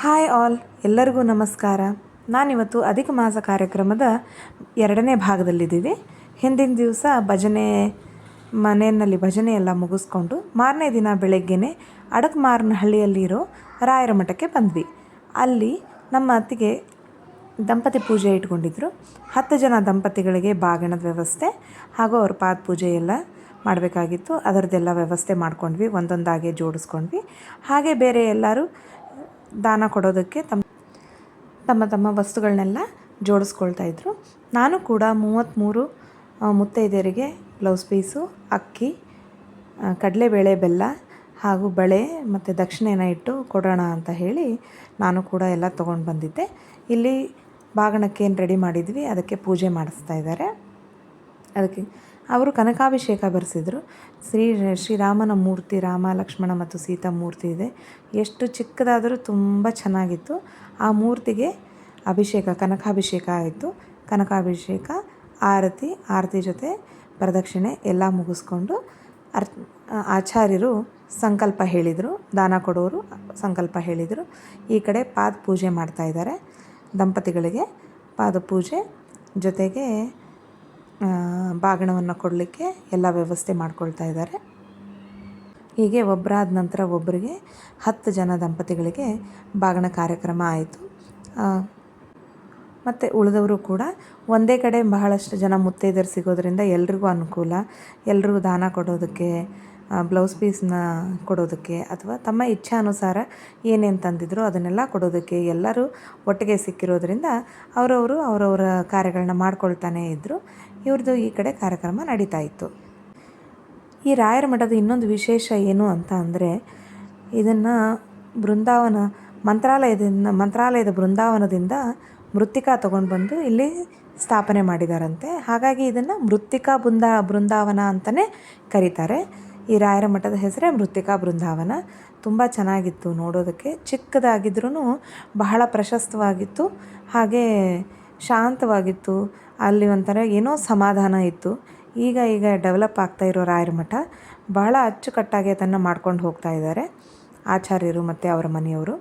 Hi all, ಎಲ್ಲರಿಗೂ ನಮಸ್ಕಾರ. ನಾನಿವತ್ತು ಅಧಿಕ ಮಾಸ ಕಾರ್ಯಕ್ರಮದ 2ನೇ ಭಾಗದಲ್ಲಿದ್ದೀವಿ. ಹಿಂದಿನ ದಿವಸ ಮನೆಯಲ್ಲಿ ಭಜನೆ ಎಲ್ಲ ಮುಗಿಸ್ಕೊಂಡು ಮಾರನೇ ದಿನ ಬೆಳಗ್ಗೆನೇ ಅಡಕಮಾರನಹಳ್ಳಿಯಲ್ಲಿರೋ ರಾಯರ ಮಠಕ್ಕೆ ಬಂದ್ವಿ. ಅಲ್ಲಿ ನಮ್ಮ ಅತ್ತಿಗೆ ದಂಪತಿ ಪೂಜೆ ಇಟ್ಕೊಂಡಿದ್ರು. 10 ಜನ ದಂಪತಿಗಳಿಗೆ ಬಾಗಿಣದ ವ್ಯವಸ್ಥೆ ಹಾಗೂ ಅವ್ರ ಪಾದ ಪೂಜೆ ಎಲ್ಲ ಮಾಡಬೇಕಾಗಿತ್ತು. ಅದರದ್ದೆಲ್ಲ ವ್ಯವಸ್ಥೆ ಮಾಡ್ಕೊಂಡ್ವಿ, ಒಂದೊಂದಾಗೆ ಜೋಡಿಸ್ಕೊಂಡ್ವಿ. ಹಾಗೆ ಬೇರೆ ಎಲ್ಲರೂ ದಾನ ಕೊಡೋದಕ್ಕೆ ತಮ್ಮ ವಸ್ತುಗಳನ್ನೆಲ್ಲ ಜೋಡಿಸ್ಕೊಳ್ತಾಯಿದ್ರು. ನಾನು ಕೂಡ 33 ಮುತ್ತೈದೆಯರಿಗೆ ಬ್ಲೌಸ್ ಪೀಸು, ಅಕ್ಕಿ, ಕಡಲೆಬೇಳೆ, ಬೆಲ್ಲ ಹಾಗೂ ಬಳೆ ಮತ್ತು ದಕ್ಷಿಣೆನ ಇಟ್ಟು ಕೊಡೋಣ ಅಂತ ಹೇಳಿ ನಾನು ಕೂಡ ಎಲ್ಲ ತೊಗೊಂಡು ಬಂದಿದ್ದೆ. ಇಲ್ಲಿ ಬಾಗಿಣಕ್ಕೇನು ರೆಡಿ ಮಾಡಿದ್ವಿ ಅದಕ್ಕೆ ಪೂಜೆ ಮಾಡಿಸ್ತಾ ಇದ್ದಾರೆ. ಅದಕ್ಕೆ ಅವರು ಕನಕಾಭಿಷೇಕ ಬರೆಸಿದ್ರು. ಶ್ರೀರಾಮನ ಮೂರ್ತಿ, ರಾಮ, ಲಕ್ಷ್ಮಣ ಮತ್ತು ಸೀತಾ ಮೂರ್ತಿ ಇದೆ. ಎಷ್ಟು ಚಿಕ್ಕದಾದರೂ ತುಂಬ ಚೆನ್ನಾಗಿತ್ತು. ಆ ಮೂರ್ತಿಗೆ ಕನಕಾಭಿಷೇಕ ಆಯಿತು. ಕನಕಾಭಿಷೇಕ, ಆರತಿ ಜೊತೆ ಪ್ರದಕ್ಷಿಣೆ ಎಲ್ಲ ಮುಗಿಸ್ಕೊಂಡು ಆಚಾರ್ಯರು ಸಂಕಲ್ಪ ಹೇಳಿದರು. ದಾನ ಕೊಡೋರು ಸಂಕಲ್ಪ ಹೇಳಿದರು. ಈ ಕಡೆ ಪಾದ ಪೂಜೆ ಮಾಡ್ತಾಯಿದ್ದಾರೆ. ದಂಪತಿಗಳಿಗೆ ಪಾದ ಪೂಜೆ ಜೊತೆಗೆ ಬಾಗಿಣವನ್ನು ಕೊಡಲಿಕ್ಕೆ ಎಲ್ಲ ವ್ಯವಸ್ಥೆ ಮಾಡ್ಕೊಳ್ತಾ ಇದ್ದಾರೆ. ಹೀಗೆ ಒಬ್ಬರಾದ ನಂತರ ಒಬ್ಬರಿಗೆ 10 ಜನ ದಂಪತಿಗಳಿಗೆ ಬಾಗಿಣ ಕಾರ್ಯಕ್ರಮ ಆಯಿತು. ಮತ್ತು ಉಳಿದವರು ಕೂಡ ಒಂದೇ ಕಡೆ ಬಹಳಷ್ಟು ಜನ ಮುತ್ತೈದೆಯರು ಸಿಗೋದ್ರಿಂದ ಎಲ್ರಿಗೂ ಅನುಕೂಲ. ಎಲ್ಲರೂ ದಾನ ಕೊಡೋದಕ್ಕೆ, ಬ್ಲೌಸ್ ಪೀಸ್ನ ಕೊಡೋದಕ್ಕೆ ಅಥವಾ ತಮ್ಮ ಇಚ್ಛಾನುಸಾರ ಏನೇನು ತಂದಿದ್ರು ಅದನ್ನೆಲ್ಲ ಕೊಡೋದಕ್ಕೆ ಎಲ್ಲರೂ ಒಟ್ಟಿಗೆ ಸಿಕ್ಕಿರೋದ್ರಿಂದ ಅವರವರ ಕಾರ್ಯಗಳನ್ನ ಮಾಡ್ಕೊಳ್ತಾನೇ ಇದ್ದರು. ಇವ್ರದ್ದು ಈ ಕಡೆ ಕಾರ್ಯಕ್ರಮ ನಡೀತಾ ಇತ್ತು. ಈ ರಾಯರ ಮಠದ ಇನ್ನೊಂದು ವಿಶೇಷ ಏನು ಅಂತ ಅಂದರೆ, ಇದನ್ನು ಮಂತ್ರಾಲಯದ ಬೃಂದಾವನದಿಂದ ಮೃತ್ತಿಕಾ ತೊಗೊಂಡು ಬಂದು ಇಲ್ಲಿ ಸ್ಥಾಪನೆ ಮಾಡಿದಾರಂತೆ. ಹಾಗಾಗಿ ಇದನ್ನು ಮೃತ್ತಿಕಾ ಬೃಂದಾವನ ಅಂತಲೇ ಕರೀತಾರೆ. ಈ ರಾಯರ ಮಠದ ಹೆಸರೇ ಮೃತ್ತಿಕಾ ಬೃಂದಾವನ. ತುಂಬ ಚೆನ್ನಾಗಿತ್ತು ನೋಡೋದಕ್ಕೆ. ಚಿಕ್ಕದಾಗಿದ್ರೂ ಬಹಳ ಪ್ರಶಸ್ತವಾಗಿತ್ತು. ಹಾಗೇ ಶಾಂತವಾಗಿತ್ತು. ಅಲ್ಲಿ ಒಂಥರ ಏನೋ ಸಮಾಧಾನ ಇತ್ತು. ಈಗ ಡೆವಲಪ್ ಆಗ್ತಾ ಇರೋ ರಾಯರ ಮಠ ಬಹಳ ಅಚ್ಚುಕಟ್ಟಾಗಿ ಅದನ್ನು ಮಾಡ್ಕೊಂಡು ಹೋಗ್ತಾ ಇದ್ದಾರೆ ಆಚಾರ್ಯರು ಮತ್ತು ಅವರ ಮನೆಯವರು.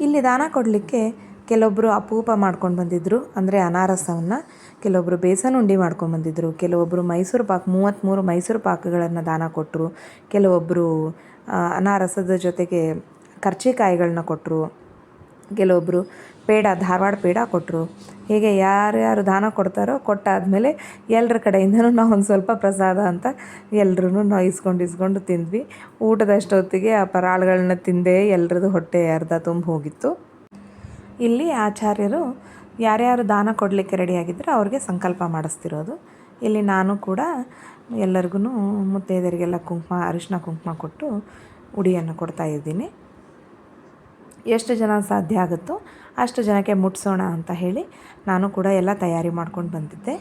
ಇಲ್ಲಿ ದಾನ ಕೊಡಲಿಕ್ಕೆ ಕೆಲವೊಬ್ಬರು ಅಪೂಪ ಮಾಡ್ಕೊಂಡು ಬಂದಿದ್ದರು, ಅಂದರೆ ಅನಾರಸವನ್ನು. ಕೆಲವೊಬ್ಬರು ಬೇಸನ್ ಉಂಡೆ ಮಾಡ್ಕೊಂಡು ಬಂದಿದ್ದರು. ಕೆಲವೊಬ್ಬರು 33 ಮೈಸೂರು ಪಾಕುಗಳನ್ನು ದಾನ ಕೊಟ್ಟರು. ಕೆಲವೊಬ್ಬರು ಅನಾರಸದ ಜೊತೆಗೆ ಕರ್ಜಿಕಾಯಿಗಳನ್ನ ಕೊಟ್ಟರು. ಕೆಲವೊಬ್ಬರು ಧಾರವಾಡ ಪೇಡ ಕೊಟ್ಟರು. ಹೀಗೆ ಯಾರ್ಯಾರು ದಾನ ಕೊಡ್ತಾರೋ ಕೊಟ್ಟಾದಮೇಲೆ ಎಲ್ಲರ ಕಡೆಯಿಂದನೂ ನಾವು ಒಂದು ಸ್ವಲ್ಪ ಪ್ರಸಾದ ಅಂತ ಎಲ್ಲರೂ ನಾವು ಇಸ್ಕೊಂಡು ತಿಂದ್ವಿ. ಊಟದಷ್ಟೊತ್ತಿಗೆ ಆ ಪರಾಳುಗಳನ್ನ ತಿಂದೇ ಎಲ್ಲರದ್ದು ಹೊಟ್ಟೆ ಅರ್ಧ ತುಂಬ ಹೋಗಿತ್ತು. ಇಲ್ಲಿ ಆಚಾರ್ಯರು ಯಾರ್ಯಾರು ದಾನ ಕೊಡಲಿಕ್ಕೆ ರೆಡಿಯಾಗಿದ್ದರೆ ಅವ್ರಿಗೆ ಸಂಕಲ್ಪ ಮಾಡಿಸ್ತಿರೋದು. ಇಲ್ಲಿ ನಾನು ಕೂಡ ಎಲ್ಲರಿಗೂ ಮುತ್ತೈದೆಯರಿಗೆಲ್ಲ ಅರಿಶಿನ ಕುಂಕುಮ ಕೊಟ್ಟು ಉಡಿಯನ್ನು ಕೊಡ್ತಾಯಿದ್ದೀನಿ. ಎಷ್ಟು ಜನ ಸಾಧ್ಯ ಆಗುತ್ತೋ ಅಷ್ಟು ಜನಕ್ಕೆ ಮುಟ್ಟಿಸೋಣ ಅಂತ ಹೇಳಿ ನಾನು ಕೂಡ ಎಲ್ಲ ತಯಾರಿ ಮಾಡ್ಕೊಂಡು ಬಂದಿದ್ದೆ.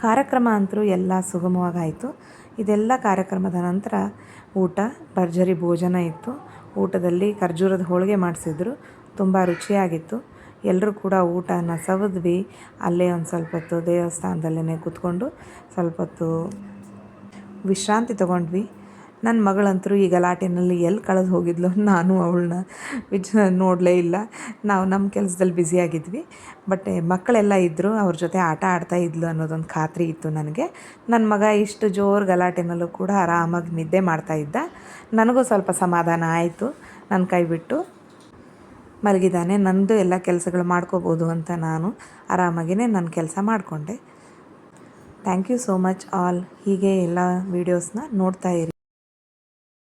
ಕಾರ್ಯಕ್ರಮ ಅಂತೂ ಎಲ್ಲ ಸುಗಮವಾಗಾಯಿತು. ಇದೆಲ್ಲ ಕಾರ್ಯಕ್ರಮದ ನಂತರ ಭರ್ಜರಿ ಭೋಜನ ಇತ್ತು. ಊಟದಲ್ಲಿ ಖರ್ಜೂರದ ಹೋಳಿಗೆ ಮಾಡಿಸಿದ್ರು. ತುಂಬ ರುಚಿಯಾಗಿತ್ತು. ಎಲ್ಲರೂ ಕೂಡ ಊಟನ ಸವಿದ್ವಿ. ಅಲ್ಲೇ ಒಂದು ಸ್ವಲ್ಪ ಹೊತ್ತು ದೇವಸ್ಥಾನದಲ್ಲೇ ಕೂತ್ಕೊಂಡು ಸ್ವಲ್ಪ ಹೊತ್ತು ವಿಶ್ರಾಂತಿ ತೊಗೊಂಡ್ವಿ. ನನ್ನ ಮಗಳಂತರೂ ಈ ಗಲಾಟೆನಲ್ಲಿ ಎಲ್ಲಿ ಕಳೆದು ಹೋಗಿದ್ಲು, ನಾನು ಅವಳನ್ನ ನೋಡಲೇ ಇಲ್ಲ. ನಾವು ನಮ್ಮ ಕೆಲಸದಲ್ಲಿ ಬ್ಯುಸಿಯಾಗಿದ್ವಿ. ಬಟ್ ಮಕ್ಕಳೆಲ್ಲ ಇದ್ದರು, ಅವ್ರ ಜೊತೆ ಆಟ ಆಡ್ತಾ ಇದ್ಲು ಅನ್ನೋದೊಂದು ಖಾತ್ರಿ ಇತ್ತು ನನಗೆ. ನನ್ನ ಮಗ ಇಷ್ಟು ಜೋರು ಗಲಾಟೆನಲ್ಲೂ ಕೂಡ ಆರಾಮಾಗಿ ನಿದ್ದೆ ಮಾಡ್ತಾಯಿದ್ದ. ನನಗೂ ಸ್ವಲ್ಪ ಸಮಾಧಾನ ಆಯಿತು. ನನ್ನ ಕೈ ಬಿಟ್ಟು ಮಲಗಿದ್ದಾನೆ, ನನ್ನದು ಎಲ್ಲ ಕೆಲಸಗಳು ಮಾಡ್ಕೋಬೋದು ಅಂತ ನಾನು ಆರಾಮಾಗಿಯೇ ನನ್ನ ಕೆಲಸ ಮಾಡಿಕೊಂಡೆ. Thank you so much all. ಹೀಗೆ ಎಲ್ಲ ವೀಡಿಯೋಸ್ನ ನೋಡ್ತಾ ಇರಿ.